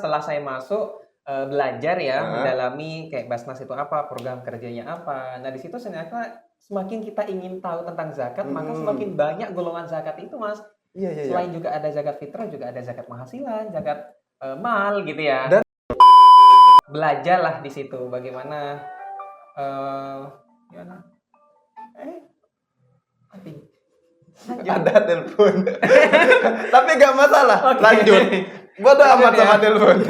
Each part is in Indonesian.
Setelah saya masuk, belajar ya, mendalami kayak Basnas itu apa, program kerjanya apa. Nah, di situ ternyata semakin kita ingin tahu tentang zakat, maka semakin banyak golongan zakat itu, Mas. Iya, iya, iya. Selain juga ada zakat fitrah, juga ada zakat penghasilan, zakat, mal gitu ya. Dan belajarlah di situ bagaimana, gimana? Mati. Lanjut. Ada telepon. Tapi gak masalah. Oke. Lanjut. Bodoh amat sama telepon.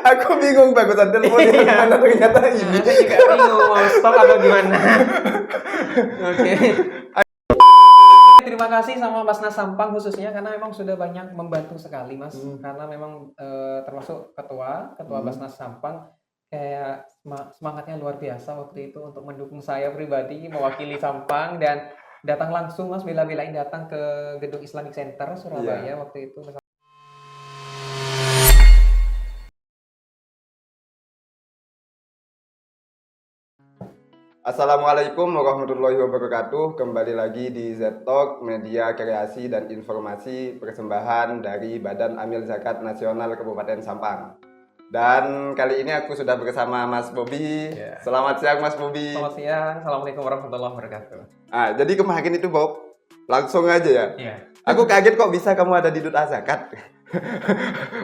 Aku bingung bagusan teleponnya gimana ternyata ini. Saya juga bingung mau stop atau gimana. Oke. Terima kasih sama Basnas Sampang khususnya karena memang sudah banyak membantu sekali, Mas. Karena memang termasuk ketua Basnas Sampang kayak semangatnya luar biasa waktu itu untuk mendukung saya pribadi mewakili Sampang dan datang langsung, Mas, bela-belain datang ke gedung Islamic Center Surabaya waktu itu. Assalamualaikum warahmatullahi wabarakatuh. Kembali lagi di Z-Talk, media kreasi dan informasi persembahan dari Badan Amil Zakat Nasional Kabupaten Sampang. Dan kali ini aku sudah bersama Mas Bobi. Selamat siang, Mas Bobi. Selamat siang. Assalamualaikum warahmatullahi wabarakatuh. Jadi kemarin itu, Bob, langsung aja ya. Iya. Aku kaget kok bisa kamu ada di Duta Zakat.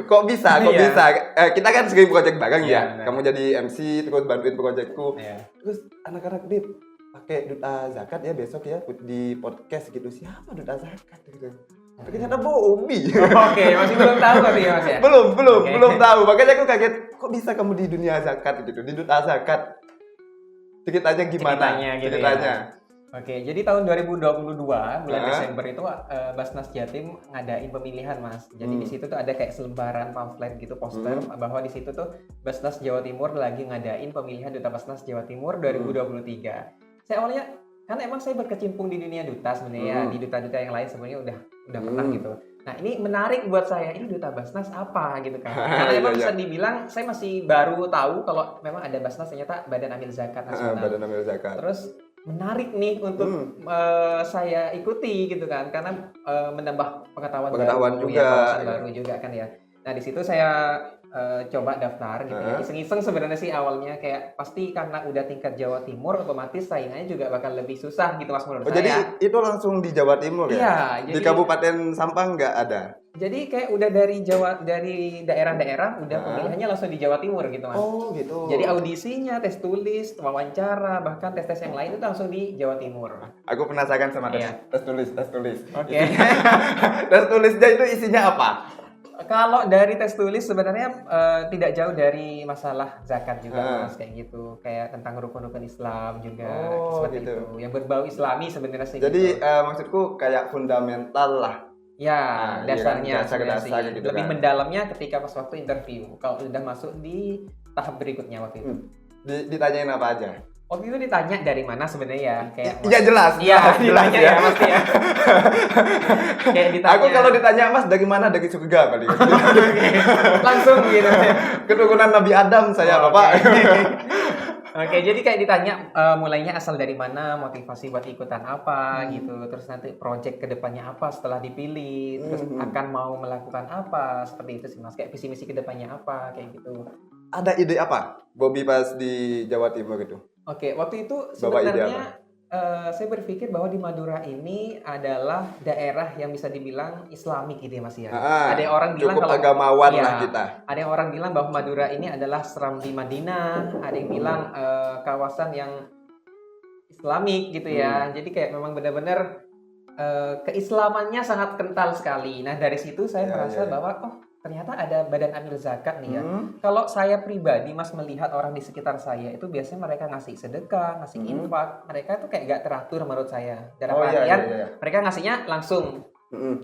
Kok bisa? Kita kan sering project bareng ya. Kamu jadi MC terus bantuin projectku. Terus anak-anak dit pakai Duta Zakat ya besok ya di podcast gitu. Siapa Duta Zakat gitu. Ternyata Bobi. Oke, masih belum tahu tapi ya, Mas ya. Belum tahu. Makanya aku kaget kok bisa kamu di dunia zakat gitu, di Duta Zakat. Ceritanya gimana? Ceritanya. Oke, jadi tahun 2022 bulan Desember itu Basnas Jatim ngadain pemilihan, Mas. Jadi di situ tuh ada kayak selembaran pamflet gitu poster bahwa di situ tuh Basnas Jawa Timur lagi ngadain pemilihan Duta Basnas Jawa Timur 2023. Saya awalnya kan emang saya berkecimpung di dunia duta sebenarnya, di duta-duta yang lain sebenarnya udah pernah gitu. Nah, ini menarik buat saya, ini Duta Basnas apa gitu kan. Karena emang bisa dibilang saya masih baru tahu kalau memang ada Basnas ternyata Badan Amil Zakat Nasional. Badan Amil Zakat. Terus menarik nih untuk saya ikuti gitu kan karena menambah pengetahuan baru, juga baru juga kan ya. Nah, di situ saya coba daftar gitu ya. Iseng-iseng sebenarnya sih awalnya kayak pasti karena udah tingkat Jawa Timur otomatis saingannya juga bakal lebih susah gitu, Mas, menurut saya. Jadi itu langsung di Jawa Timur ya? Iya, di Kabupaten Sampang nggak ada? Jadi kayak udah dari daerah-daerah udah pemilihannya langsung di Jawa Timur gitu, Mas. Oh gitu. Jadi audisinya, tes tulis, wawancara, bahkan tes-tes yang lain itu langsung di Jawa Timur. Aku penasaran sama tes tulis. Oke. Tes tulisnya itu isinya apa? Kalau dari tes tulis sebenarnya tidak jauh dari masalah zakat juga, Mas, kayak gitu. Kayak tentang rukun-rukun Islam juga seperti gitu. itu. Yang berbau Islami sebenarnya sih. Jadi gitu. maksudku kayak fundamental lah. Ya, dasarnya dasar gitu lebih kan. mendalamnya ketika pas waktu interview. Kalau udah masuk di tahap berikutnya waktu itu. Ditanyain apa aja? Waktu itu ditanya dari mana sebenarnya kayak Iya jelas. Iya, jelas ditanya ya pasti ya. Kayak ditanya. Aku kalau ditanya Mas dari mana, dari surga kali. Langsung gitu. Keturunan Nabi Adam saya, Bapak. Oke, jadi kayak ditanya mulainya asal dari mana, motivasi buat ikutan apa gitu, terus nanti project kedepannya apa setelah dipilih, terus akan mau melakukan apa, seperti itu sih, Mas. Kayak visi misi kedepannya apa, kayak gitu. Ada ide apa, Bobi pas di Jawa Timur itu? Oke, waktu itu sebenarnya saya berpikir bahwa di Madura ini adalah daerah yang bisa dibilang Islamik gitu ya, Mas ya. Ada yang orang bilang cukup kalau agamawan lah kita. Ada yang orang bilang bahwa Madura ini adalah Serambi Madinah, ada yang bilang kawasan yang Islamik gitu ya. Jadi kayak memang benar-benar keislamannya sangat kental sekali. Nah, dari situ saya merasa bahwa ternyata ada Badan Amil Zakat nih ya. Kalau saya pribadi, Mas, melihat orang di sekitar saya itu biasanya mereka ngasih sedekah, ngasih infak, mereka itu kayak gak teratur menurut saya. Dalam artian mereka ngasihnya langsung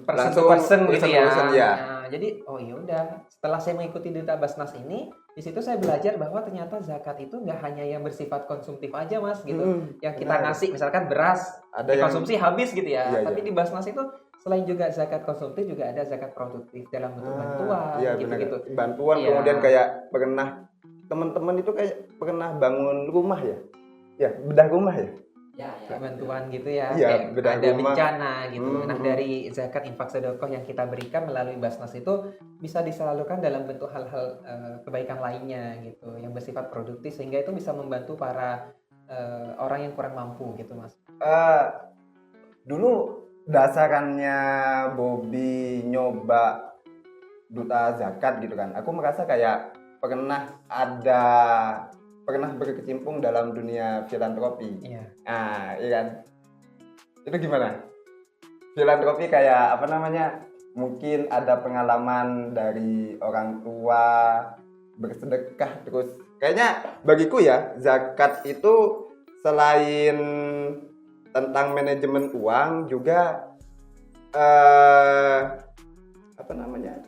person to person gitu ya. Nah, jadi yaudah. Setelah saya mengikuti Duta Basnas ini, di situ saya belajar bahwa ternyata zakat itu nggak hanya yang bersifat konsumtif aja, Mas, gitu. Yang kita ngasih misalkan beras, dikonsumsi habis gitu ya. Tapi di Basnas itu selain juga zakat konsumtif juga ada zakat produktif dalam bentuk bantuan gitu-gitu. Bantuan kemudian kayak pernah teman-teman itu kayak pernah bangun rumah ya? Ya, bedah rumah ya? kayak bantuan gitu ya, Iya, kayak bedah ada rumah. bencana gitu. Nah, Mhm. dari zakat infak sedekah yang kita berikan melalui Basnas itu bisa disalurkan dalam bentuk hal-hal kebaikan lainnya gitu, yang bersifat produktif sehingga itu bisa membantu para orang yang kurang mampu gitu, Mas. Eh, dulu dasarannya Bobby nyoba duta zakat gitu kan. Aku merasa kayak pernah berkecimpung dalam dunia filantropi. Iya. Nah, iya kan? Itu gimana? Filantropi kayak apa namanya? Mungkin ada pengalaman dari orang tua bersedekah terus. Kayaknya bagiku ya, zakat itu selain tentang manajemen uang juga apa namanya?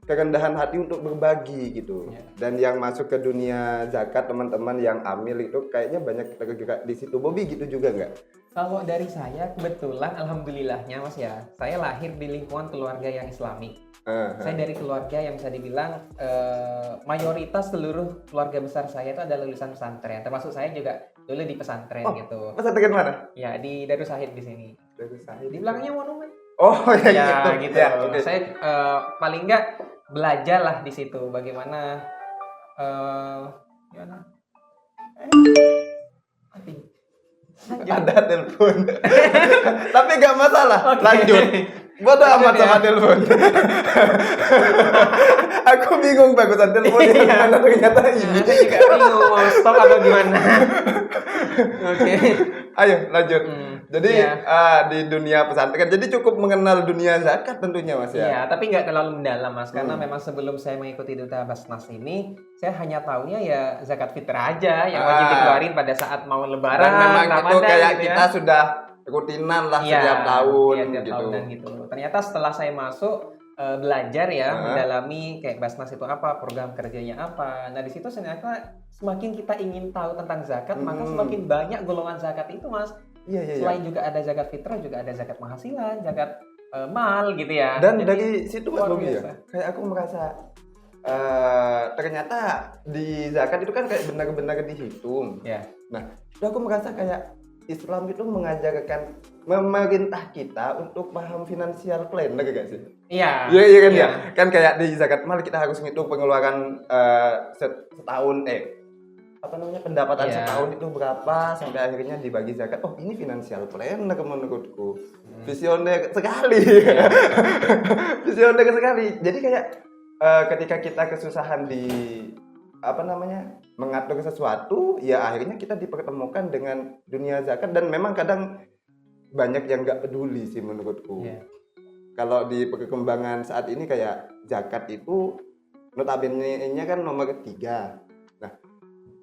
Kerendahan hati untuk berbagi gitu. Ya. Dan yang masuk ke dunia zakat teman-teman yang amil itu kayaknya banyak tergerak di situ. Bobby gitu juga nggak? Kalau dari saya kebetulan alhamdulillahnya Mas ya, saya lahir di lingkungan keluarga yang Islamik. Saya dari keluarga yang bisa dibilang mayoritas seluruh keluarga besar saya itu adalah lulusan pesantren. Termasuk saya juga dulu di pesantren gitu. Pesantren mana? Ya di Darusahid di sini. Darusahid. Di belakangnya monumen. Oh ya, Ya gitu. gitu. Ya, oke. Saya paling nggak belajar lah di situ bagaimana gimana? Mati. Lanjut. Ada telepon. Tapi nggak masalah. Oke. Lanjut. Bodo amat Lanjut ya. sama telepon. Aku bingung bagusan telepon yang Iya. mana ternyata ini. Saya juga bingung mau stop atau gimana. Oke. Ayo lanjut. Jadi Iya. di dunia pesantren, jadi cukup mengenal dunia zakat tentunya Mas ya. Iya, tapi nggak terlalu mendalam Mas, karena memang sebelum saya mengikuti Duta Basnas ini, saya hanya tahunya ya zakat fitrah aja yang wajib dikeluarin pada saat mau Lebaran, Dan memang itu Ramadan kayak gitu ya. kita sudah rutinan lah Iya, setiap tahun iya, tiap gitu. tahunan gitu. Ternyata setelah saya masuk belajar ya, mendalami kayak Basnas itu apa, program kerjanya apa. Nah di situ ternyata semakin kita ingin tahu tentang zakat, maka semakin banyak golongan zakat itu Mas. Iya. Selain juga ada zakat fitrah, juga ada zakat penghasilan, zakat mal gitu ya. Dan Jadi, dari situ Mas luar Bobby ya, biasa. kayak aku merasa ternyata di zakat itu kan kayak benar-benar dihitung. Ya. Nah, itu aku merasa kayak Islam itu mengajarkan memerintah kita untuk paham financial planner gak sih? Iya. Iya kan ya. Kan kayak di zakat mal kita harus ngitung pengeluaran setahun apa namanya pendapatan setahun itu berapa sampai akhirnya dibagi zakat. Oh, ini financial planner menurutku. Visioner sekali. Visioner sekali. Jadi kayak ketika kita kesusahan di apa namanya mengatur sesuatu, ya akhirnya kita dipertemukan dengan dunia zakat dan memang kadang banyak yang nggak peduli sih menurutku. Yeah. Kalau di perkembangan saat ini kayak zakat itu notabene-nya kan nomor 3. Nah,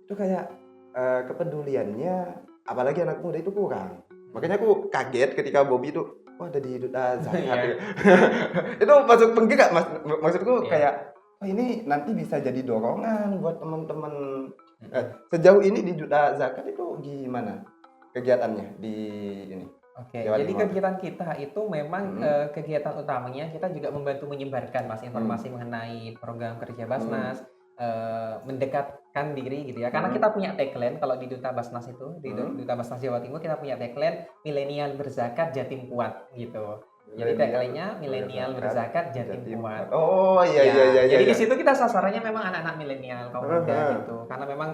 itu kayak kepeduliannya apalagi anak muda itu kurang. Makanya aku kaget ketika Bobby itu ada di duta zakat. Itu masuk penggerak Mas. Maksudku kayak ini nanti bisa jadi dorongan buat teman-teman. Sejauh ini di duta zakat itu gimana kegiatannya di ini? Oke, jadi kegiatan kita itu memang kegiatan utamanya kita juga membantu menyebarkan Mas informasi mengenai program kerja Basnas, mendekatkan diri gitu ya. Karena kita punya tagline kalau di Duta Basnas itu, di Duta Basnas Jawa Timur kita punya tagline milenial berzakat Jatim kuat gitu. Jadi tagline-nya milenial berzakat Jatim kuat. Oh iya. Jadi di situ kita sasarannya memang anak-anak milenial kaum muda gitu. Karena memang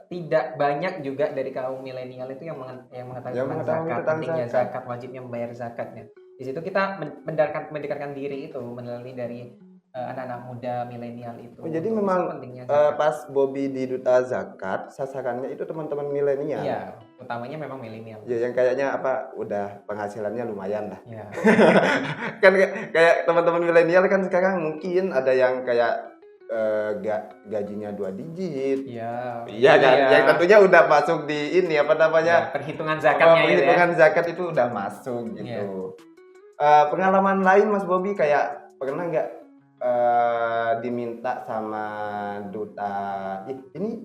tidak banyak juga dari kaum milenial itu yang mengetahui tentang zakat, pentingnya zakat, wajibnya membayar zakatnya. Di situ kita mendekatkan diri itu melalui dari anak-anak muda milenial itu. Jadi memang pas Bobby di Duta Zakat sasarannya itu teman-teman milenial. Iya, utamanya memang milenial. Ya yang kayaknya udah penghasilannya lumayan lah. Iya. Kan kayak teman-teman milenial kan sekarang mungkin ada yang kayak gajinya 2 digit. Iya kan. Yang tentunya udah masuk di ini apa namanya? Perhitungan zakatnya perhitungan zakat itu udah masuk gitu. Pengalaman lain Mas Bobby kayak pernah nggak diminta sama duta ini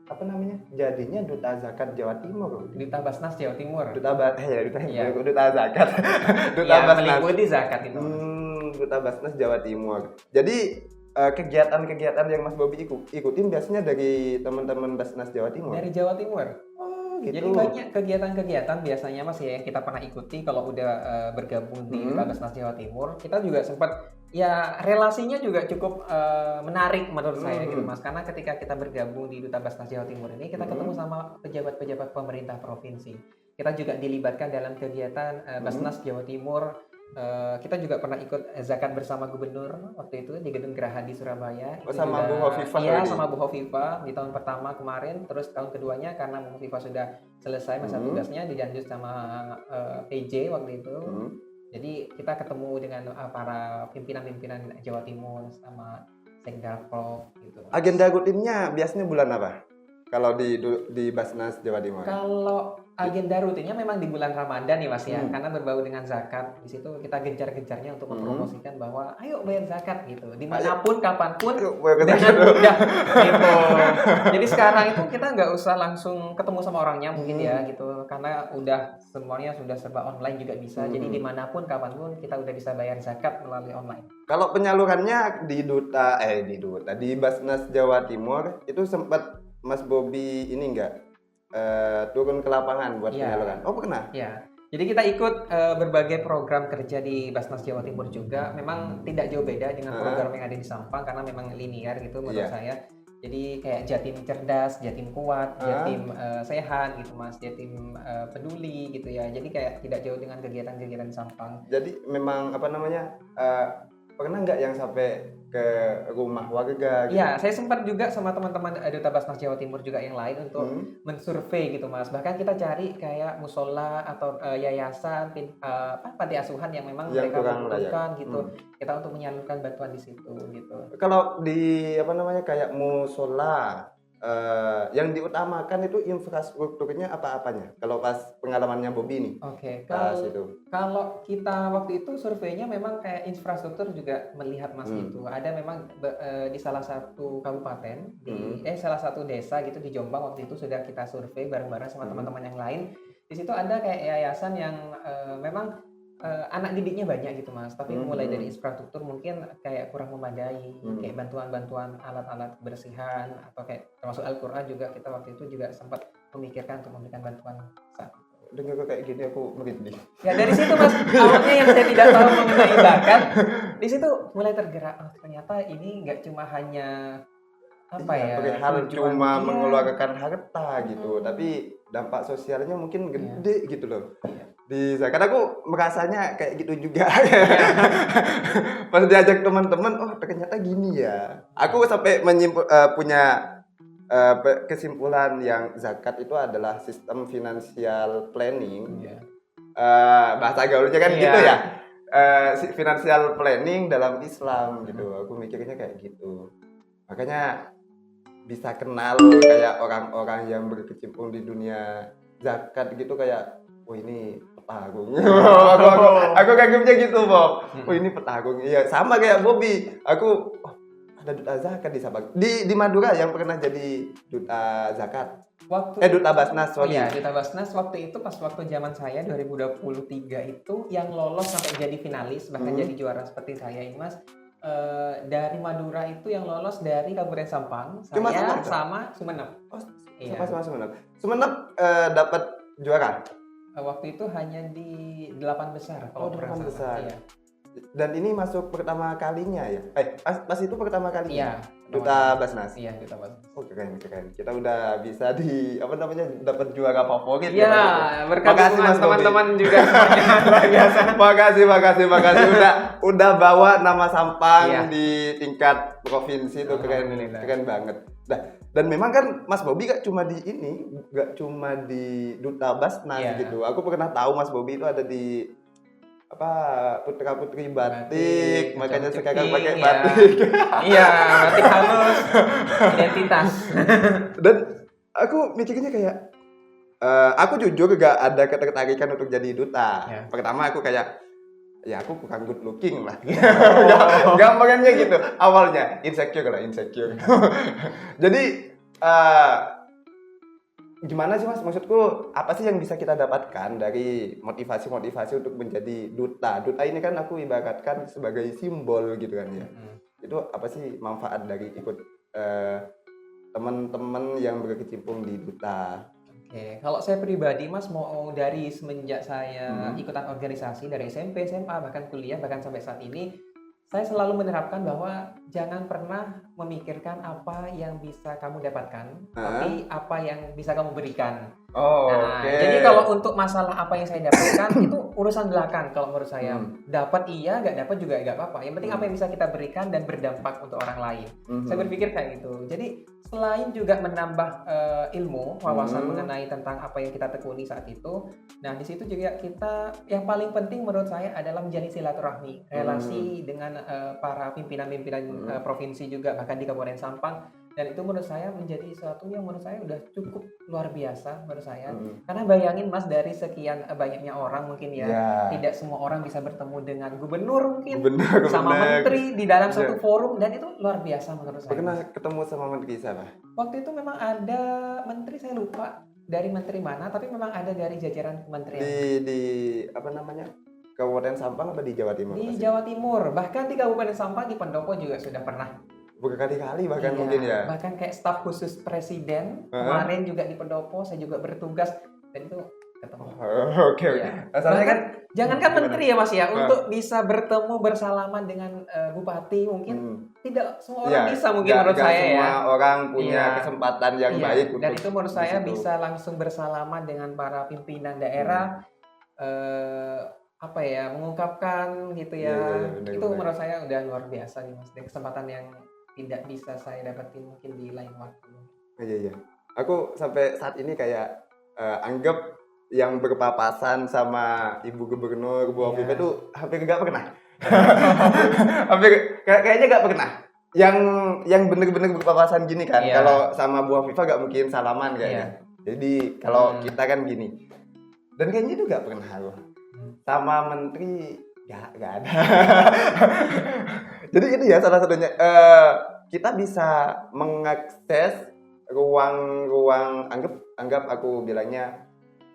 apa namanya jadinya duta zakat Jawa Timur, Duta Basnas Jawa Timur, duta zakat duta Basnas meliputi zakat itu. Duta Basnas Jawa Timur. Jadi kegiatan-kegiatan yang Mas Bobby ikutin biasanya dari teman-teman Basnas Jawa Timur. Dari Jawa Timur. gitu. Jadi banyak kegiatan-kegiatan biasanya Mas ya yang kita pernah ikuti kalau udah bergabung di Duta Basnas Jawa Timur. Kita juga sempat ya relasinya juga cukup menarik menurut saya gitu Mas. Karena ketika kita bergabung di Duta Basnas Jawa Timur ini kita ketemu sama pejabat-pejabat pemerintah provinsi. Kita juga dilibatkan dalam kegiatan Basnas Jawa Timur. Kita juga pernah ikut zakat bersama gubernur waktu itu di Gedung Geraha di Surabaya. Oh, Itu sama juga, Bu Hovifah iya lagi? sama Bu Hovifah di tahun pertama kemarin. Terus tahun keduanya karena Bu Hovifah sudah selesai masa tugasnya dilanjut sama PJ waktu itu. Jadi kita ketemu dengan para pimpinan-pimpinan Jawa Timur sama Sekdalprov gitu. Agenda rutinnya biasanya bulan apa? Kalau di Basnas Jawa Timur? Kalau agenda rutinnya memang di bulan Ramadan ya Mas ya, karena berbau dengan zakat. Di situ kita gencar-gencarnya untuk mempromosikan bahwa ayo bayar zakat gitu, dimanapun, kapanpun, dengan mudah gitu. Jadi sekarang itu kita nggak usah langsung ketemu sama orangnya mungkin ya gitu, karena udah semuanya sudah serba online juga bisa. Jadi dimanapun, kapanpun kita udah bisa bayar zakat melalui online. Kalau penyalurannya di Basnas Jawa Timur itu sempat Mas Bobi ini enggak turun ke lapangan buat penyaluran? Oh pernah? Ya. Jadi kita ikut berbagai program kerja di Basnas Jawa Timur juga. Memang tidak jauh beda dengan program yang ada di Sampang karena memang linear gitu menurut saya. Jadi kayak Jatim Cerdas, Jatim Kuat, Jatim Sehat gitu Mas, Jatim Peduli gitu ya. Jadi kayak tidak jauh dengan kegiatan-kegiatan Sampang. Jadi memang apa namanya pernah nggak yang sampai ke rumah warga gitu? Iya, saya sempat juga sama teman-teman Duta Basnas Jawa Timur juga yang lain untuk mensurvei gitu Mas. Bahkan kita cari kayak musola atau yayasan, panti asuhan yang memang Yang mereka kurang membutuhkan gitu. Kita untuk menyalurkan bantuan di situ gitu. Kalau di apa namanya kayak musola yang diutamakan itu infrastrukturnya apa-apanya? Kalau pas pengalamannya Bobi nih. Oke, Pas itu. kalau kita waktu itu surveinya memang kayak infrastruktur juga melihat Mas itu. Ada memang di salah satu kabupaten di salah satu desa gitu di Jombang waktu itu sudah kita survei bareng-bareng sama teman-teman yang lain. Di situ ada kayak yayasan yang memang anak didiknya banyak gitu Mas, tapi mulai dari infrastruktur mungkin kayak kurang memadai, kayak bantuan-bantuan alat-alat kebersihan atau kayak termasuk Al-Quran juga kita waktu itu juga sempat memikirkan untuk memberikan bantuan saat itu. Dengar kayak gini aku merinding. Ya dari situ Mas, awalnya yang saya tidak tahu mengenai bakat, di situ mulai tergerak, oh, ternyata ini nggak cuma hanya apa ya, hal tujuan cuma dia. mengeluarkan harta gitu, tapi dampak sosialnya mungkin gede gitu loh. Karena aku merasanya kayak gitu juga. Pas diajak teman-teman, oh ternyata gini ya. Aku sampai punya kesimpulan yang zakat itu adalah sistem financial planning. Bahasa gaulnya kan gitu ya. Financial planning dalam Islam gitu. Aku mikirnya kayak gitu. Makanya bisa kenal kayak orang-orang yang berkecimpung di dunia zakat gitu kayak, oh ini petarung. aku kagumnya gitu, Bob. Oh ini petarung. Iya, sama kayak Bobi. Aku ada duta zakat di Sabang. Di Madura yang pernah jadi duta zakat. Duta Basnas, sorry. Iya, Duta Basnas waktu itu pas waktu zaman saya 2023 itu yang lolos sampai jadi finalis bahkan jadi juara seperti saya ini Mas. Dari Madura itu yang lolos dari Kabupaten Sampang, Cuma saya sama Sumeneb. Oh, iya. sama Sumeneb. Sumeneb dapat juara. Waktu itu hanya di 8 besar kalau 8 besar. Iya. Dan ini masuk pertama kalinya ya? Pas itu pertama kalinya? Iya. Duta Basnas. Iya, Duta Basnas. Oh keren. Kita udah bisa dapat juara favorit. Iya, berkat makasih Mas teman-teman juga semuanya. makasih udah bawa nama Sampang di tingkat provinsi itu keren banget. Dan memang kan Mas Bobi gak cuma di Duta Basnas gitu. Aku pernah tahu Mas Bobi itu ada di putra putri batik, makanya sekarang pakai batik. Iya, batik halus, identitas. Dan aku mikirnya kayak aku jujur gak ada ketertarikan untuk jadi duta. Pertama aku kayak aku kurang good looking lah. Gampangannya gitu awalnya, insecure. Jadi gimana sih Mas? Maksudku apa sih yang bisa kita dapatkan dari motivasi untuk menjadi duta? Duta ini kan aku ibaratkan sebagai simbol gitu kan ya. Itu apa sih manfaat dari ikut teman-teman yang berkecimpung di duta? Oke, kalau saya pribadi Mas mau dari semenjak saya ikutan organisasi dari SMP, SMA, bahkan kuliah, bahkan sampai saat ini, saya selalu menerapkan bahwa jangan pernah memikirkan apa yang bisa kamu dapatkan, tapi apa yang bisa kamu berikan. Oh, Nah, oke. jadi kalau untuk masalah apa yang saya dapatkan itu urusan belakang kalau menurut saya. Dapat iya, nggak dapat juga nggak apa-apa. Yang penting apa yang bisa kita berikan dan berdampak untuk orang lain. Saya berpikir kayak gitu. Jadi selain juga menambah ilmu, wawasan mengenai tentang apa yang kita tekuni saat itu, nah di situ juga kita yang paling penting menurut saya adalah menjalin silaturahmi, relasi dengan para pimpinan-pimpinan provinsi juga bahkan di Kabupaten Sampang. Dan itu menurut saya menjadi sesuatu yang menurut saya udah cukup luar biasa menurut saya. Karena bayangin Mas dari sekian banyaknya orang mungkin ya, tidak semua orang bisa bertemu dengan gubernur mungkin, sama menteri di dalam satu forum, dan itu luar biasa menurut saya. Pernah ketemu sama menteri siapa? Waktu itu memang ada menteri, saya lupa dari menteri mana, tapi memang ada dari jajaran kementerian. Di apa namanya? Kabupaten Sampang atau di Jawa Timur? Di Jawa Timur, bahkan di Kabupaten Sampang di Pendopo juga sudah pernah. Berkali-kali bahkan mungkin ya. Bahkan kayak staf khusus presiden kemarin juga di Pendopo, saya juga bertugas dan itu ketemu. Oke. Asalnya kan jangankan menteri ya Mas ya, untuk bisa bertemu bersalaman dengan bupati mungkin tidak semua orang bisa mungkin menurut saya ya. Semua orang punya kesempatan yang baik dan itu menurut saya bisa langsung bersalaman dengan para pimpinan daerah, apa ya, mengungkapkan gitu ya. Itu menurut saya udah luar biasa nih Mas, dan kesempatan yang tidak bisa saya dapetin mungkin di lain waktu. Iya. Aku sampai saat ini kayak anggap yang berpapasan sama Ibu Gubernur, Bu Hovifa itu hampir nggak pernah. Kayaknya nggak pernah. Yang bener-bener berpapasan gini kan. Kalau sama Bu Hovifa nggak mungkin salaman kayaknya. Jadi kalau kita kan gini. Dan kayaknya itu nggak pernah aku. Sama menteri nggak ada. Jadi itu ya salah satunya, kita bisa mengakses ruang-ruang, anggap aku bilangnya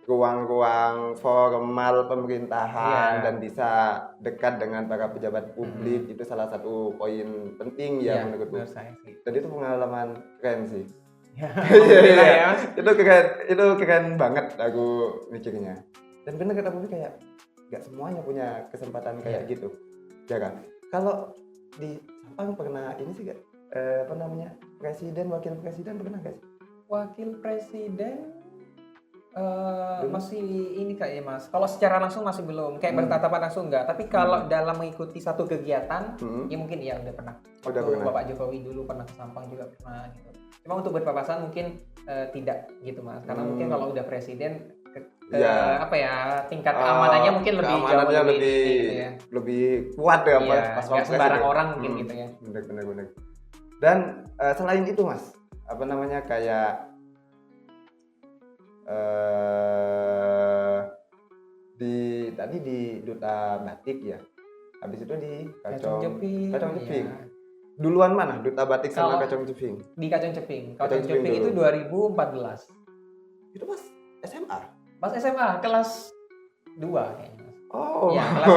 ruang-ruang formal pemerintahan dan bisa dekat dengan para pejabat publik. Itu salah satu poin penting ya menurutku. Dan itu pengalaman keren sih. Itu keren banget aku mikirnya. Dan bener kata Bobi, kayak nggak semuanya punya kesempatan kayak gitu. Jarang. Kalau di Sampang pernah ini sih gak? Apa namanya? Presiden, wakil presiden pernah gak sih? Wakil presiden masih ini kayaknya Mas. Kalau secara langsung masih belum, kayak bertatapan langsung enggak. Tapi kalau dalam mengikuti satu kegiatan, ya mungkin ya udah pernah. Udah pernah. Bapak Jokowi dulu pernah ke Sampang juga pernah gitu. Cuma untuk berpapasan mungkin tidak gitu Mas. Karena mungkin kalau udah presiden apa ya, tingkat keamanannya mungkin lebih jauh lebih kuat ya pas sembarang orang mungkin gitu ya. Benar. Dan selain itu Mas, apa namanya, kayak tadi di Duta Batik ya. Habis itu di Kacong Jeping. Duluan mana Duta Batik sama Kacong Jeping? Di Kacong Jeping. Kacong Jeping itu 2014. Itu pas SMA? Pas SMA kelas 2 kayaknya. Oh. Ya, kelas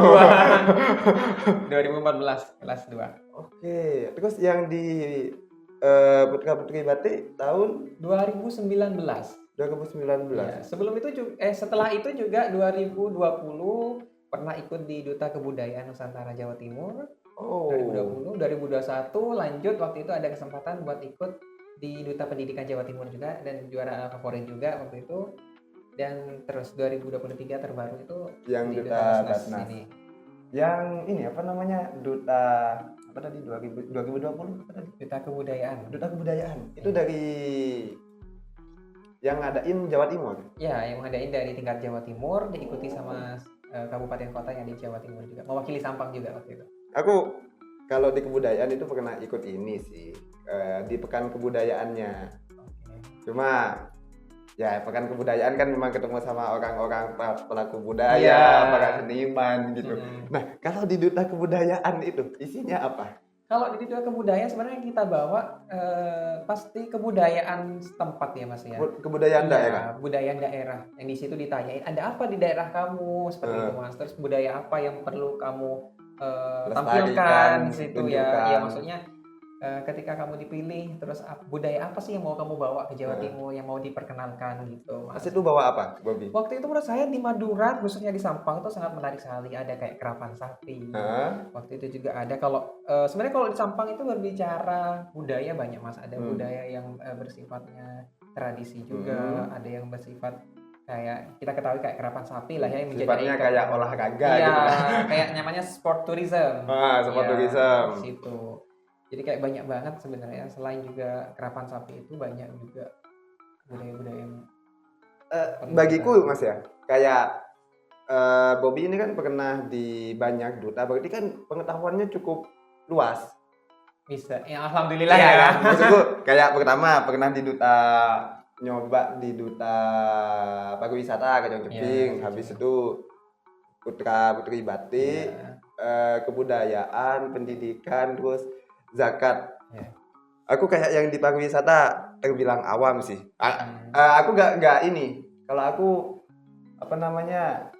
2. 2014 kelas 2. Oke. Terus yang di Putra Putri Batik tahun 2019. Ya, sebelum itu setelah itu juga 2020 pernah ikut di Duta Kebudayaan Nusantara Jawa Timur. 2020, 2021 lanjut, waktu itu ada kesempatan buat ikut di Duta Pendidikan Jawa Timur juga dan juara favorit juga waktu itu. Dan terus 2023 terbaru itu yang di Duta Basnas ini. Yang ini apa namanya? Duta apa tadi 2020 apa tadi? Duta Kebudayaan. Duta Kebudayaan. Itu dari yang ngadain Jawa Timur. Ya, yang ngadain dari tingkat Jawa Timur, diikuti sama kabupaten kota yang di Jawa Timur juga. Mewakili Sampang juga waktu itu. Aku kalau di kebudayaan itu pernah ikut ini sih, di pekan kebudayaannya. Cuma ya pekan kebudayaan kan memang ketemu sama orang-orang pelaku budaya, para seniman gitu. Nah, kalau di Duta Kebudayaan itu isinya apa? Kalau di Duta Kebudayaan sebenarnya kita bawa pasti kebudayaan setempat ya Mas ya. Kebudayaan daerah. Budaya daerah. Yang di situ ditanyain ada apa di daerah kamu seperti itu Mas. Terus budaya apa yang perlu kamu tampilkan di situ ya. Ya maksudnya ketika kamu dipilih, terus budaya apa sih yang mau kamu bawa ke Jawa Timur, yang mau diperkenalkan gitu, Pas Mas? itu bawa apa, Bobby? Waktu itu menurut saya di Madura, khususnya di Sampang itu sangat menarik sekali. Ada kayak kerapan sapi. Hah? Waktu itu juga ada kalau sebenarnya kalau di Sampang itu berbicara budaya banyak, Mas. Ada budaya yang bersifatnya tradisi juga, ada yang bersifat kayak kita ketahui kayak kerapan sapi lah ya yang menjadi Sifatnya ikon. kayak olahraga Iya, gitu. kayak namanya sport tourism. Sport Iya, tourism. di situ. Jadi kayak banyak banget sebenarnya, selain juga kerapan sapi itu banyak juga budaya-budaya yang Bagiku Mas ya, kayak Bobby ini kan pernah di banyak duta, berarti kan pengetahuannya cukup luas. bisa. Ya alhamdulillah Iya ya. kan? Maksudku kayak pertama pernah di duta, nyoba di duta pariwisata ke Jepang, habis itu putra putri batik, kebudayaan, pendidikan, terus zakat. Aku kayak yang di pariwisata terbilang awam sih. Aku nggak ini. Kalau aku apa namanya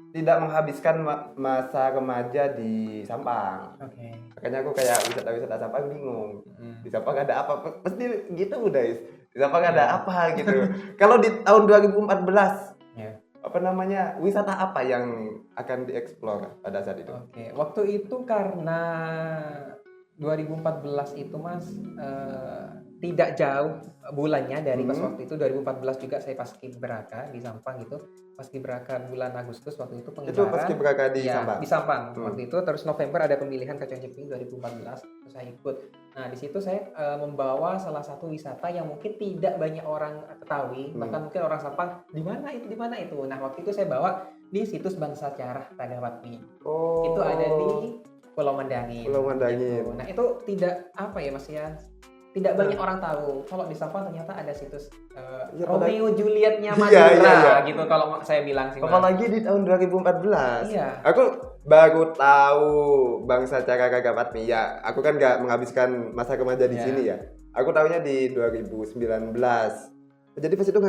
tidak menghabiskan masa remaja di Sampang. Oke. Makanya aku kayak wisata Sampang bingung. Di Sampang ada apa? Pasti gitu guys. Di Sampang ada apa gitu. Kalau di tahun 2014 apa namanya wisata apa yang akan dieksplor pada saat itu? Oke, waktu itu karena 2014 itu Mas tidak jauh bulannya dari pas waktu itu 2014 juga saya paskibraka di Sampang gitu. Paskibraka bulan Agustus waktu itu pengibaran. Itu paskibraka di ya, Sampang. Di Sampang waktu itu, terus November ada pemilihan Kacang Jeping 2014 terus saya ikut. Nah, di situ saya membawa salah satu wisata yang mungkin tidak banyak orang ketahui, bahkan mungkin orang Sampang di mana itu. Nah, waktu itu saya bawa di situs Bangsa Carah Tadawatmi. Itu ada di Pulau Mandangin. Gitu. Nah, itu tidak apa ya Mas ya? Tidak banyak orang tahu. Kalau di Sampang ternyata ada situs Romeo Julietnya Madura gitu kalau saya bilang sih. Apalagi di tahun 2014. Iya. Aku baru tahu Bangsa Carah Tadawatmi. Ya, aku kan nggak menghabiskan masa remaja di sini ya. Aku tahunya di 2019. Jadi pas itu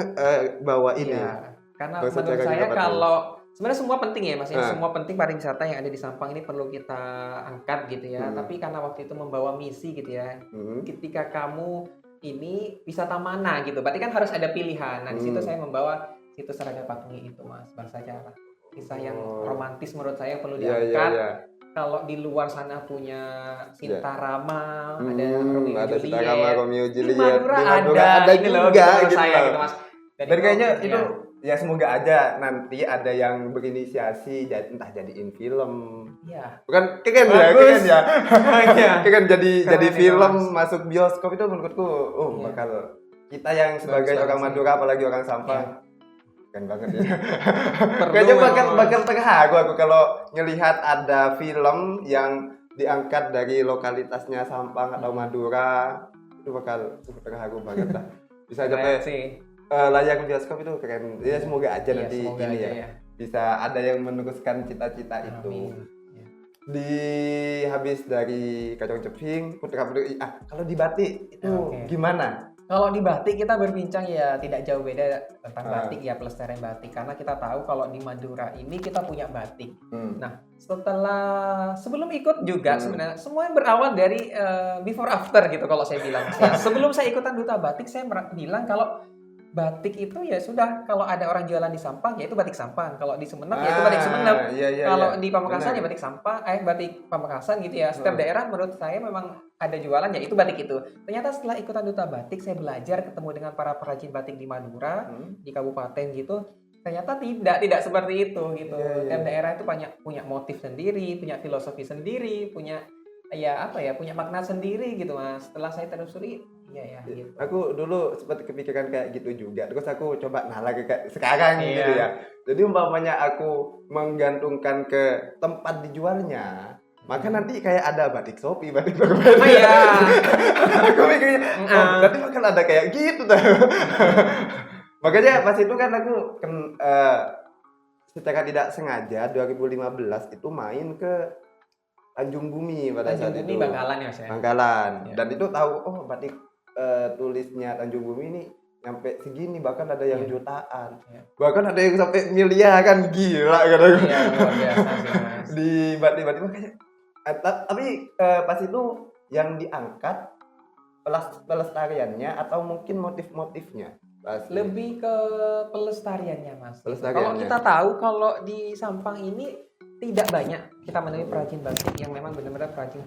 bawa ini. Iya. Karena menurut saya kalau sebenarnya semua penting ya Mas, semua penting pariwisata yang ada di Sampang ini perlu kita angkat gitu ya. Tapi karena waktu itu membawa misi gitu ya. Ketika kamu ini wisata mana gitu, berarti kan harus ada pilihan. Nah, di situ saya membawa situs Raga Patmi itu Mas, Bangsa Carah. Kisah yang romantis menurut saya perlu diangkat. Kalau di luar sana punya Sinta Rama, ada Romeo Juliet. Di Madura ada ini juga gitu saya gitu Mas. Dan kayaknya itu ya semoga aja nanti ada yang berinisiasi entah jadiin film. Iya. Bukan keren ya. Keren jadi film masuk bioskop itu menurutku bakal kita yang sebagai orang Madura apalagi orang Sampang keren banget ya. Kayaknya bakal terharu aku kalau ngelihat ada film yang diangkat dari lokalitasnya Sampang atau Madura, itu bakal terharu banget lah. Bisa sampai layar bioskop itu keren. Ya semoga aja nanti ini ya. Bisa ada yang meneruskan cita-cita itu. Di habis dari Kacang Jeping, putra putri. Kalau di batik itu gimana? Kalau di batik kita berbincang ya tidak jauh beda tentang batik ya, pelestarian batik, karena kita tahu kalau di Madura ini kita punya batik. Nah, sebelum ikut juga sebenarnya semuanya berawal dari before after gitu kalau saya bilang. Sebelum saya ikutan duta batik saya bilang kalau batik itu ya sudah, kalau ada orang jualan di Sampang ya itu batik Sampang, kalau di Sumeneb ya itu batik Sumeneb, kalau di Pamekasan ya batik Sampang, batik Pamekasan gitu ya. Setiap daerah menurut saya memang ada jualan ya itu batik itu. Ternyata setelah ikutan duta batik saya belajar ketemu dengan para perajin batik di Madura, di kabupaten gitu. Ternyata tidak seperti itu gitu. Tiap daerah itu punya motif sendiri, punya filosofi sendiri, punya punya makna sendiri gitu Mas. Setelah saya telusuri gitu. Aku dulu sempat kepikiran kayak gitu juga. Terus aku coba lagi kayak sekarang gitu ya. Jadi umpamanya aku menggantungkan ke tempat dijualnya, maka nanti kayak ada batik Shopee, batik Tokopedia. Aku mikirnya, nanti bakal ada kayak gitu tuh. Makanya pas itu kan aku secara tidak sengaja 2015 itu main ke Tanjung Bumi pada saat itu. Bangkalan ya saya. Bangkalan. Dan itu tahu batik tulisnya Tanjung Bumi ini nyampe segini, bahkan ada yang jutaan. Bahkan ada yang sampai miliaran, gila kataku. Iya, luar biasa sih Mas. Di batik-batik makanya tapi pas itu yang diangkat pelestariannya atau mungkin motif-motifnya? Lebih ke pelestariannya, Mas. Pelestariannya. Kalau kita tahu kalau di Sampang ini tidak banyak kita menemui perajin batik yang memang benar-benar perajin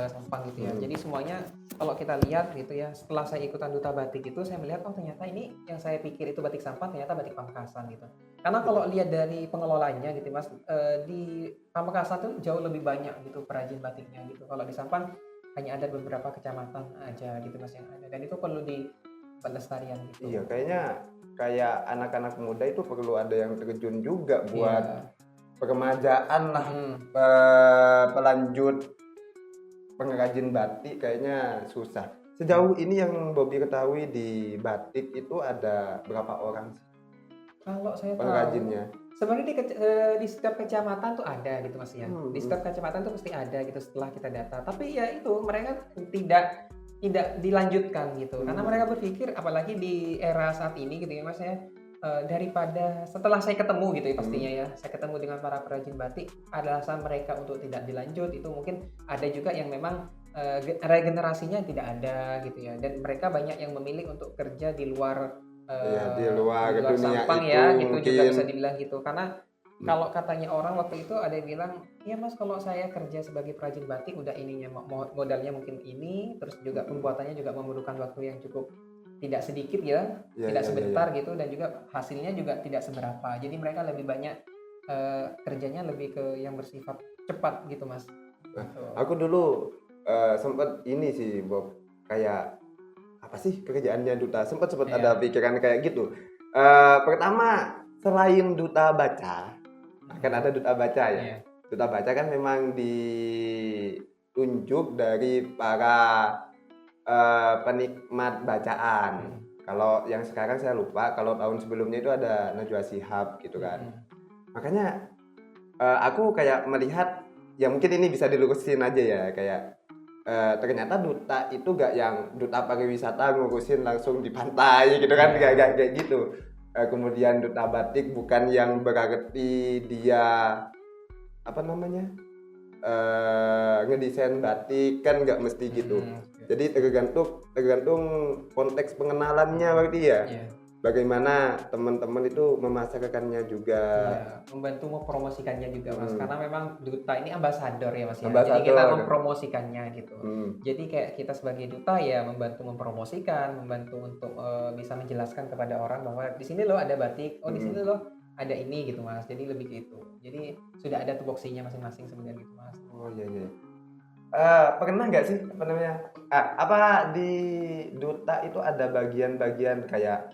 Sampang gitu ya. Jadi semuanya kalau kita lihat gitu ya, setelah saya ikutan duta batik itu saya melihat oh ternyata ini yang saya pikir itu batik Sampang ternyata batik Pamekasan gitu. Karena kalau lihat dari pengelolanya gitu Mas, di Pamekasan tuh jauh lebih banyak gitu perajin batiknya gitu. Kalau di Sampang hanya ada beberapa kecamatan aja gitu Mas yang ada dan itu perlu di pelestarian gitu. Iya, kayaknya kayak anak-anak muda itu perlu ada yang terjun juga buat peremajaan lah, pelanjut pengrajin batik kayaknya susah. Sejauh ini yang Bobby ketahui di batik itu ada berapa orang sih Kalau saya pengrajinnya? tahu, sebenarnya di setiap kecamatan tuh ada gitu Mas ya. Di setiap kecamatan tuh pasti ada gitu setelah kita data. Tapi ya itu mereka tidak dilanjutkan gitu. Karena mereka berpikir apalagi di era saat ini gitu ya Mas ya. Daripada setelah saya ketemu gitu ya pastinya ya, saya ketemu dengan para perajin batik, alasan mereka untuk tidak dilanjut itu mungkin ada juga yang memang regenerasinya tidak ada gitu ya, dan mereka banyak yang memilih untuk kerja di luar Di luar dunia Sampang itu ya gitu mungkin. juga bisa dibilang gitu karena kalau katanya orang waktu itu ada yang bilang ya Mas kalau saya kerja sebagai perajin batik udah ininya modalnya mungkin ini terus juga pembuatannya juga memerlukan waktu yang cukup tidak sedikit ya, tidak sebentar gitu dan juga hasilnya juga tidak seberapa. Jadi mereka lebih banyak kerjanya lebih ke yang bersifat cepat gitu Mas. Gitu. Aku dulu sempat ini sih Bob, kayak apa sih kerjaannya duta? Sempat ada pikiran kayak gitu. Pertama selain duta baca, kan ada duta baca ya. Duta baca kan memang ditunjuk dari para penikmat bacaan. Kalau yang sekarang saya lupa, kalau tahun sebelumnya itu ada Najwa Shihab gitu kan. Makanya aku kayak melihat, ya mungkin ini bisa dilurusin aja ya, kayak ternyata duta itu gak yang duta pariwisata ngurusin langsung di pantai gitu kan, gak kayak gitu. Kemudian duta batik bukan yang berarti dia apa namanya ngedesain batik kan nggak mesti gitu. Jadi tergantung konteks pengenalannya berarti ya. Bagaimana teman-teman itu memasarkannya juga. Membantu mempromosikannya juga Mas. Karena memang duta ini ambasador ya Mas ya. Ambasador. Jadi kita mempromosikannya gitu. Jadi kayak kita sebagai duta ya membantu mempromosikan, membantu untuk bisa menjelaskan kepada orang bahwa di sini loh ada batik, oh di sini loh ada ini gitu Mas. Jadi lebih gitu. Jadi sudah ada tupoksinya masing-masing sebenarnya gitu Mas. Oh iya. Pernah nggak sih apa namanya? Apa di duta itu ada bagian-bagian kayak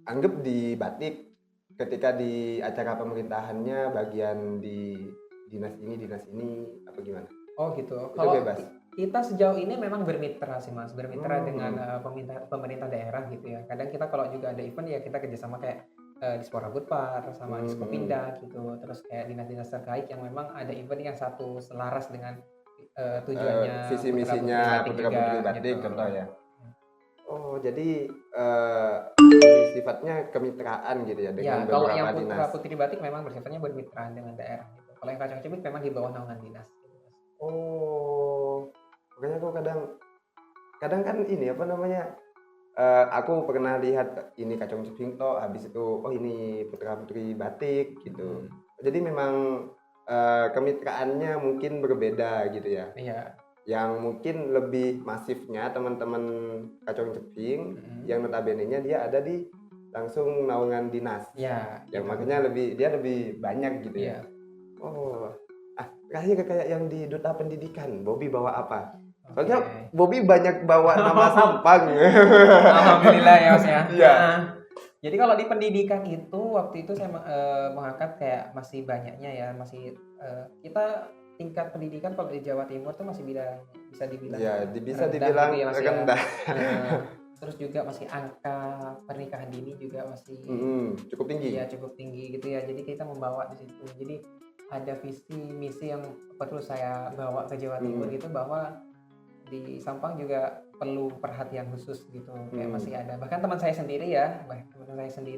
anggap di batik ketika di acara pemerintahannya bagian di dinas ini apa gimana? Oh gitu. Itu kalau bebas. Kita sejauh ini memang bermitra sih Mas, dengan pemerintah daerah gitu ya. Kadang kita kalau juga ada event ya kita kerjasama kayak di Spora Budpar sama di Skopinda gitu. Terus kayak dinas-dinas terkait yang memang ada event yang satu selaras dengan tujuannya visi misinya Putra Putri Batik gitu. Contoh ya. Oh jadi sifatnya kemitraan gitu ya dengan beberapa dinas. Kalau yang Putra Putri Batik memang bersifatnya bermitra dengan daerah gitu. Kalau yang Kacang Cemit memang di bawah naungan dinas. Oh, makanya aku kadang kan ini apa namanya? Aku pernah lihat ini Kacang Cemit toh, habis itu oh ini Putra Putri Batik gitu. Jadi memang kemitraannya mungkin berbeda gitu ya. Iya. Yang mungkin lebih masifnya teman-teman Kacang Ceping yang notabene-nya dia ada di langsung naungan dinas. Iya. Yang makanya dia lebih banyak gitu ya. Oh. Terakhir kayak yang di Duta Pendidikan, Bobby bawa apa? Soalnya Bobby banyak bawa nama Sampang. Alhamdulillah ya Mas ya. Iya. Jadi kalau di pendidikan itu waktu itu saya mengangkat kayak masih banyaknya ya, masih kita tingkat pendidikan kalau di Jawa Timur tuh masih bisa dibilang ya, bisa dibilang gitu ya, rendah. Terus juga masih angka pernikahan dini juga masih cukup tinggi. Iya, cukup tinggi gitu ya. Jadi kita membawa di situ. Jadi ada visi misi yang perlu saya bawa ke Jawa Timur gitu, bahwa di Sampang juga perlu perhatian khusus gitu. Kayak masih ada. Bahkan teman saya sendiri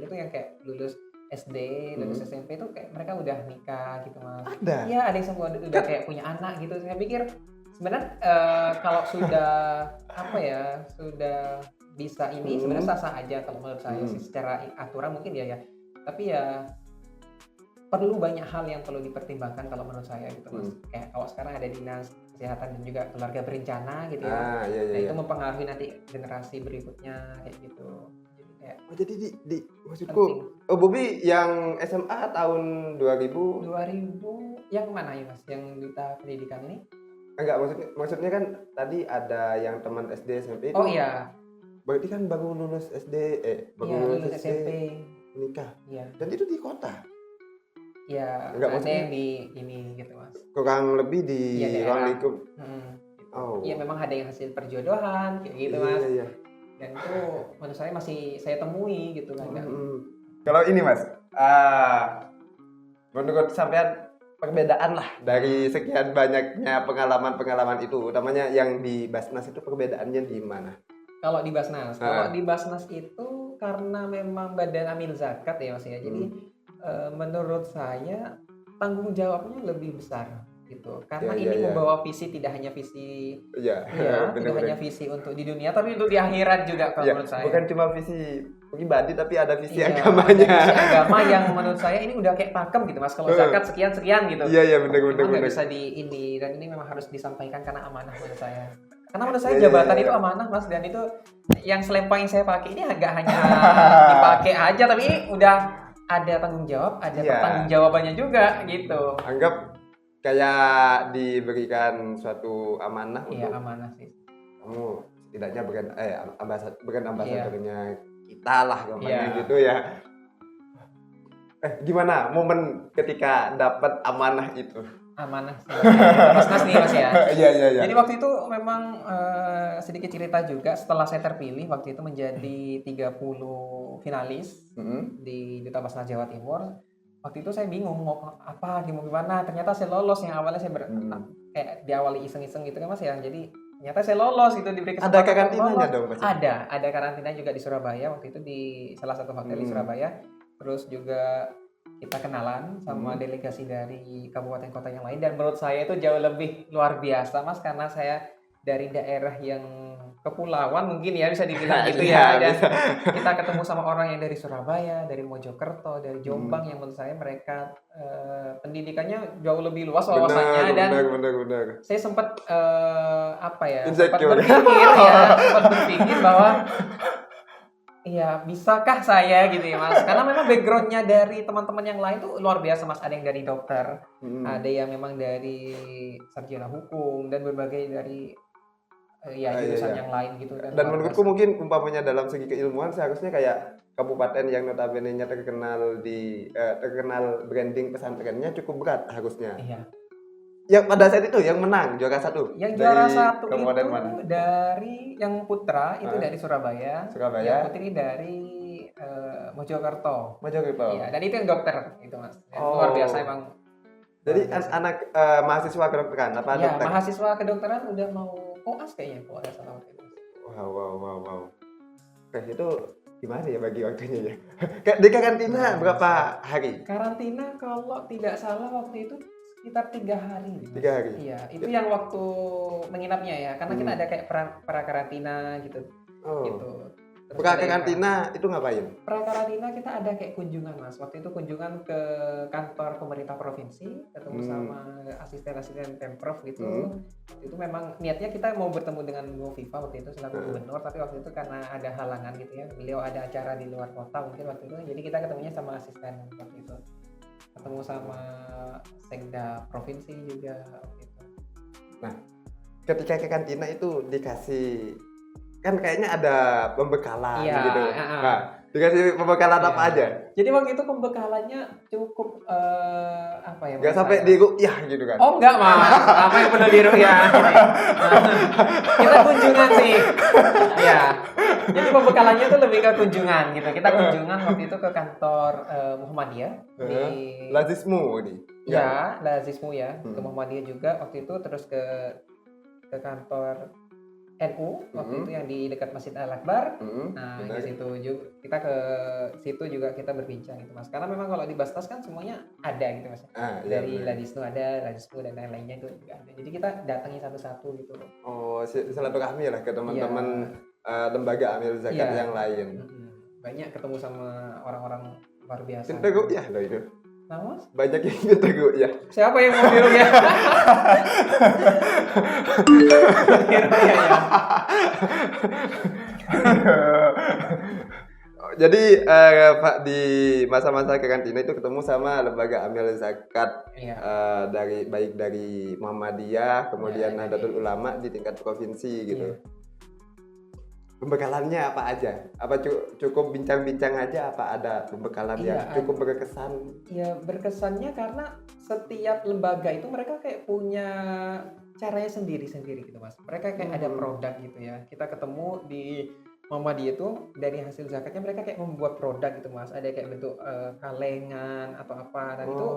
tuh yang kayak lulus SD, lulus SMP tuh kayak mereka udah nikah gitu Mas. Ada? Iya, ada yang semua udah kayak punya anak gitu. Saya pikir Sebenarnya kalau sudah apa ya, sudah bisa ini sebenarnya sah-sah aja kalau menurut saya sih, secara aturan mungkin ya. Tapi ya perlu banyak hal yang perlu dipertimbangkan kalau menurut saya gitu Mas. Kayak kalau sekarang ada dinas kesehatan dan juga keluarga berencana gitu ya. Nah itu mempengaruhi nanti generasi berikutnya kayak gitu. Jadi kayak jadi di maksudku penting. Bobby yang SMA tahun 2000 2000 yang mana ya Mas? Yang duta pendidikan ini? enggak, maksudnya kan tadi ada yang teman SD SMP itu. Oh iya. Berarti kan baru lulus SD baru lulus SMP menikah. Iya. Dan itu di kota. Ya, enggak, ada yang di ini gitu Mas. Kurang lebih di ruang lingkup. Oh. Iya memang ada yang hasil perjodohan kayak gitu Mas. Iya. Dan itu menurut saya masih saya temui gitu kan. Kalau ini Mas, menurut sampean perbedaan lah dari sekian banyaknya pengalaman itu, utamanya yang di Basnas itu perbedaannya di mana? Kalau di Basnas itu karena memang badan amil zakat ya Mas ya. Jadi menurut saya tanggung jawabnya lebih besar gitu. Karena ini membawa visi, tidak hanya visi tidak hanya visi untuk di dunia tapi untuk di akhirat juga kalau menurut saya. Bukan cuma visi pribadi tapi ada visi agamanya. Visi agama yang menurut saya ini udah kayak pakem gitu Mas. Kalau zakat sekian gitu. Iya benar. Nggak bisa di ini, dan ini memang harus disampaikan karena amanah menurut saya. Karena menurut saya jabatan itu amanah Mas, dan itu yang selempang yang saya pakai ini agak hanya dipakai aja tapi ini udah ada tanggung jawab, ada pertanggung jawabannya juga gitu. Anggap kayak diberikan suatu amanah untuk amanah sih. Kamu setidaknya bukan ambasadornya kita lah gitu ya. Gimana momen ketika dapat amanah itu? Amanah Mas nih Mas ya. Iya. Jadi waktu itu memang sedikit cerita juga, setelah saya terpilih waktu itu menjadi 30 finalis di Duta Basnas Jawa Timur. Waktu itu saya bingung mau apa, gimana. Ternyata saya lolos, yang awalnya saya kayak diawali iseng-iseng gitu kan Mas ya. Jadi ternyata saya lolos gitu, diberi kesempatan. Ada karantinanya dong Mas? Ada karantina juga di Surabaya waktu itu, di salah satu hotel di Surabaya. Terus juga kita kenalan sama delegasi dari kabupaten kota yang lain, dan menurut saya itu jauh lebih luar biasa Mas, karena saya dari daerah yang kepulauan mungkin ya bisa dibilang gitu ya, dan kita ketemu sama orang yang dari Surabaya, dari Mojokerto, dari Jombang, yang menurut saya mereka pendidikannya jauh lebih luas wawasannya, dan benar. saya sempat sempat berpikir bahwa iya, bisakah saya gitu ya Mas? Karena memang backgroundnya dari teman-teman yang lain tuh luar biasa Mas. Ada yang dari dokter, ada yang memang dari sarjana hukum, dan berbagai dari jurusan yang lain gitu. Dan menurutku mungkin umpamanya dalam segi keilmuan seharusnya kayak kabupaten yang notabene-nya terkenal branding pesantrennya cukup berat harusnya. Iya. Yang pada saat itu yang menang juara 1. Yang juara 1 itu mana? Dari yang putra itu dari Surabaya. Yang putri dari Mojokerto. Iya, dan itu yang dokter itu Mas. Luar biasa emang. Jadi anak mahasiswa kedokteran apa dokter? Iya, mahasiswa kedokteran udah mau koas kayaknya kalau ada salah waktu itu. Wow. Itu gimana ya bagi waktunya ya? Di karantina berapa hari? Karantina kalau tidak salah waktu itu sekitar 3 hari. 3 hari? Iya, itu yang waktu menginapnya ya, karena kita ada kayak pra-karantina gitu. Gitu. Pra-karantina itu ngapain? Pra-karantina kita ada kayak kunjungan Mas. Waktu itu kunjungan ke kantor pemerintah provinsi, ketemu sama asisten-asisten Pemprov gitu. Waktu itu memang niatnya kita mau bertemu dengan Bu Viva waktu itu selaku gubernur, tapi waktu itu karena ada halangan gitu ya. Beliau ada acara di luar kota mungkin waktu itu, jadi kita ketemunya sama asisten waktu itu. Ketemu sama Sekda provinsi juga waktu itu. Nah, ketika ke kantina itu dikasih, kan kayaknya ada pembekalan gitu. Nah, dikasih pembekalan apa aja? Jadi waktu itu pembekalannya cukup Gak sampai diruqyah gitu kan? Oh enggak Mas, apa yang perlu diruqyah? Kita kunjungan sih. Ya. Jadi pembekalannya itu lebih ke kunjungan gitu. Kita kunjungan waktu itu ke kantor Muhammadiyah di Lazismu ini. Ya, Lazismu ya. Ke Muhammadiyah juga waktu itu, terus ke kantor NU waktu itu yang di dekat Masjid Al-Akbar. Nah, benar. di situ juga kita ke situ juga kita berbincang gitu Mas. Karena memang kalau di Basnas kan semuanya ada gitu Mas. Iya, Dari benar. Ladisnu ada, Ladisnu dan lain-lainnya itu juga ada. Jadi kita datangi satu-satu gitu loh. Oh, silaturahmi lah ke teman-teman lembaga amil zakat Iya. yang lain. Banyak ketemu sama orang-orang luar biasa. Pintu ruqyah loh itu. Nah, Mas? Banyak yang pintu ruqyah. Siapa yang mau biru ya? Ya. Jadi Pak di masa-masa karantina itu ketemu sama lembaga amil zakat Iya. baik dari Muhammadiyah, kemudian Ya, Nahdlatul Ulama di tingkat provinsi gitu. Pembekalannya apa aja? Apa cukup bincang-bincang aja? Apa ada pembekalan yang cukup berkesan? Ya berkesannya karena setiap lembaga itu mereka kayak punya caranya sendiri-sendiri gitu Mas. Mereka kayak ada produk gitu ya. Kita ketemu di Muhammadiyah itu dari hasil zakatnya mereka kayak membuat produk gitu Mas. Ada kayak bentuk kalengan atau apa dan itu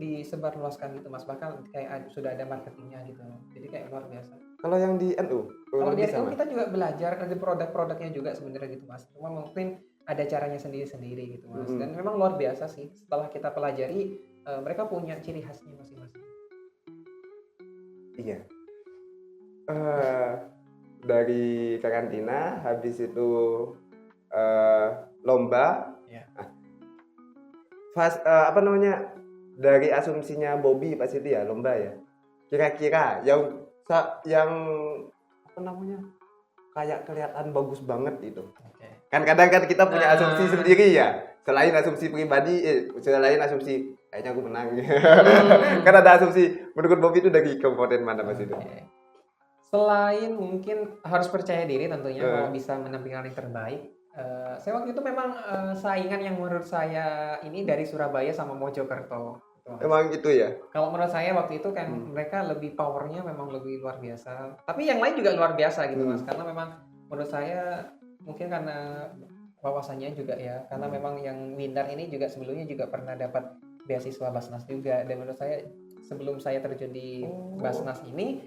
disebarluaskan gitu Mas. Bahkan kayak sudah ada marketingnya gitu. Jadi kayak luar biasa. Kalau yang di NU? Kalau di NU kita juga belajar ada produk-produknya juga sebenarnya gitu Mas. Cuma mungkin ada caranya sendiri-sendiri gitu Mas. Dan memang luar biasa sih. Setelah kita pelajari mereka punya ciri khasnya masing-masing. Iya. Dari karantina habis itu lomba. Ya. Apa namanya? Dari asumsinya Bobby pas itu ya lomba ya. Kira-kira yang apa namanya? Kayak kelihatan bagus banget itu. Kan kadang kan kita punya asumsi sendiri ya. Selain asumsi pribadi, selain asumsi kayaknya aku menang. Kan ada asumsi menurut Bobby itu dari komponen mana Mas itu? Selain mungkin harus percaya diri tentunya kalau bisa menampilkan yang terbaik. Saya waktu itu memang saingan yang menurut saya ini dari Surabaya sama Mojokerto. Emang itu ya? Kalau menurut saya waktu itu kan mereka lebih powernya memang lebih luar biasa. Tapi yang lain juga luar biasa gitu Mas. Karena memang menurut saya mungkin karena wawasannya juga ya. Karena memang yang winner ini juga sebelumnya juga pernah dapat beasiswa Basnas juga. Dan menurut saya sebelum saya terjun di Basnas ini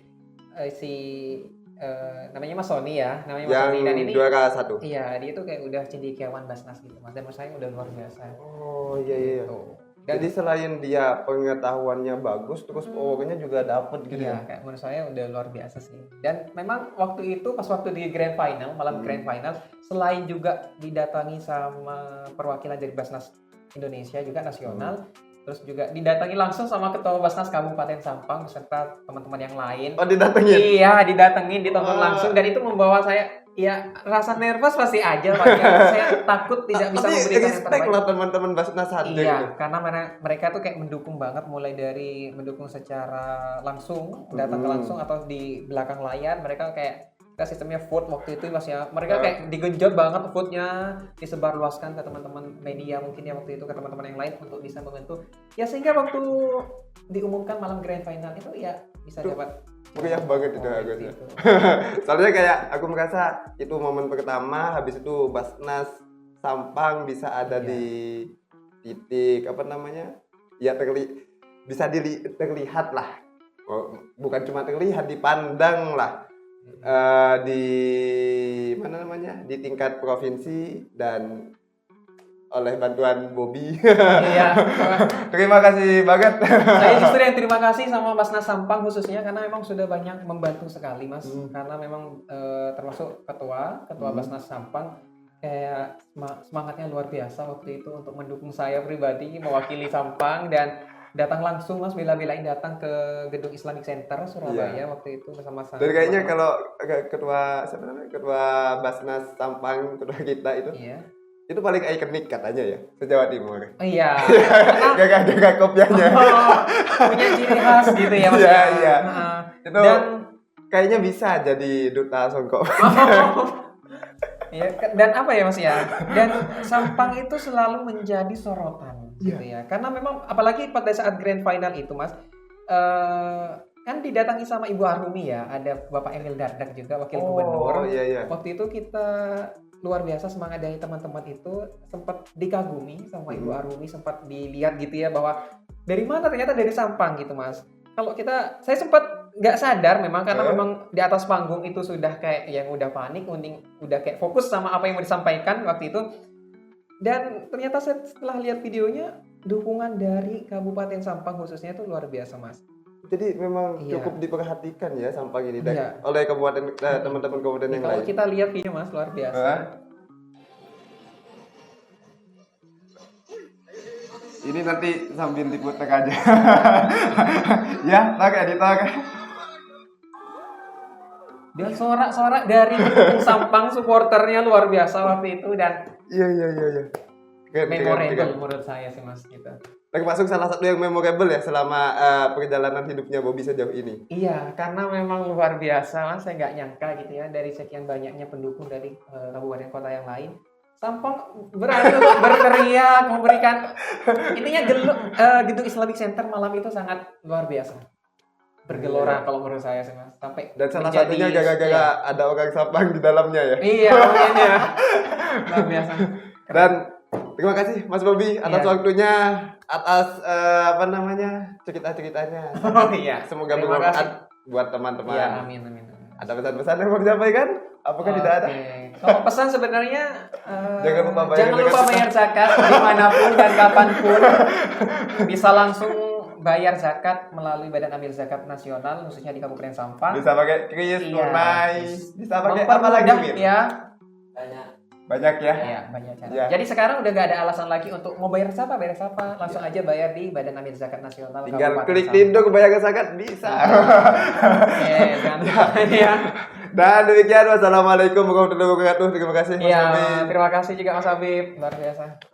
namanya Mas Sony ya. Namanya Mas Sony dan ini juara 1. Iya, dia itu kayak udah cendekiawan Basnas gitu Mas. Dan menurut saya udah luar biasa. Oh iya. Gitu. Jadi selain dia pengetahuannya bagus, terus powernya juga dapet gitu ya. Kayak menurut saya udah luar biasa sih. Dan memang waktu itu pas waktu di Grand Final, malam Grand Final, selain juga didatangi sama perwakilan dari Basnas Indonesia juga nasional, terus juga didatangi langsung sama Ketua Basnas Kabupaten Sampang beserta teman-teman yang lain. Oh didatengin? Iya, didatengin, ditonton langsung dan itu membawa saya ya rasa nervous pasti aja Pak. Saya takut tidak bisa memberikan yang respect terbaik. lah teman-teman Basnas hadir. Iya, karena mereka tuh kayak mendukung banget mulai dari mendukung secara langsung, datang ke langsung atau di belakang layar. Mereka kayak kita sistemnya vote waktu itu Mas ya. Mereka kayak digenjot banget vote-nya, disebarluaskan ke teman-teman media mungkin ya waktu itu ke teman-teman yang lain untuk bisa membantu. Ya sehingga waktu diumumkan malam Grand Final itu ya bisa dapat meriah banget itu agaknya. Soalnya kayak aku merasa itu momen pertama, habis itu Basnas Sampang bisa ada di titik apa namanya? Ya bisa terlihat lah. Bukan cuma terlihat, dipandang lah. Di mana namanya? Di tingkat provinsi dan oleh bantuan Bobby. Iya. Terima kasih banget. Saya justru yang terima kasih sama Basnas Sampang khususnya karena memang sudah banyak membantu sekali Mas. Karena memang termasuk ketua Basnas Sampang kayak semangatnya luar biasa waktu itu untuk mendukung saya pribadi mewakili Sampang dan datang langsung Mas bela-belain datang ke gedung Islamic Center Surabaya waktu itu bersama-sama. Dan kayaknya kalau ketua Basnas Sampang ketua kita itu itu paling ikonik katanya ya se-Jawa Timur. Iya. Gak kopiannya. Punya ciri khas gitu ya Mas. Iya. Itu dan kayaknya bisa jadi duta Songkok. Ya, dan apa ya Mas ya? Dan Sampang itu selalu menjadi sorotan gitu ya. Karena memang apalagi pada saat Grand Final itu Mas, kan didatangi sama Ibu Arumi ya, ada Bapak Emil Dardak juga wakil gubernur. Iya. Waktu itu kita luar biasa semangat dari teman-teman itu, sempat dikagumi sama Ibu Arumi, sempat dilihat gitu ya bahwa dari mana ternyata dari Sampang gitu Mas. Kalau saya sempat nggak sadar memang karena memang di atas panggung itu sudah kayak yang udah panik, udah kayak fokus sama apa yang mau disampaikan waktu itu. Dan ternyata setelah lihat videonya, dukungan dari Kabupaten Sampang khususnya itu luar biasa, Mas. Jadi memang cukup diperhatikan ya Sampang ini oleh kabupaten teman-teman kabupaten yang kalau lain. kita lihat video, Mas, luar biasa. Ini nanti sambil diputar aja. Ya, tak editor. Dan sorak-sorak dari pendukung Sampang supporternya luar biasa waktu itu dan Iya. memorable menurut saya sih, Mas, gitu. Termasuk salah satu yang memorable ya selama perjalanan hidupnya Bobby sejauh ini. Iya, karena memang luar biasa, Mas. Saya nggak nyangka gitu ya dari sekian banyaknya pendukung dari kabupaten kota yang lain. Sampang berani berteriak, memberikan intinya gedung Islamic Center malam itu sangat luar biasa. Bergelora kalau menurut saya sih, Mas. Sampai dan salah satunya gara-gara ada orang Sampang di dalamnya ya. Iya, makanya. Luar biasa. Dan terima kasih Mas Bobby atas waktunya, atas cerita-ceritanya. Oh iya. Semoga bermanfaat buat teman-teman. Ya, amin. Ada pesan-pesan yang mau disampaikan? Apakah tidak ada? Kalau pesan sebenarnya jangan lupa bayar zakat dimanapun dan kapanpun. Bisa langsung bayar zakat melalui Badan Amil Zakat Nasional khususnya di Kabupaten Sampang. Bisa pakai kris, tunai, bisa pakai apa lagi Mir? Ya. Banyak ya? Iya, banyak cara. Ya. Jadi sekarang udah gak ada alasan lagi untuk mau bayar siapa, langsung aja bayar di Badan Amil Zakat Nasional. Tinggal klik lindung bayar zakat bisa. Ya. Dan demikian, wassalamualaikum warahmatullahi wabarakatuh. Terima kasih Mas Habib. Terima kasih juga Mas Habib, luar biasa.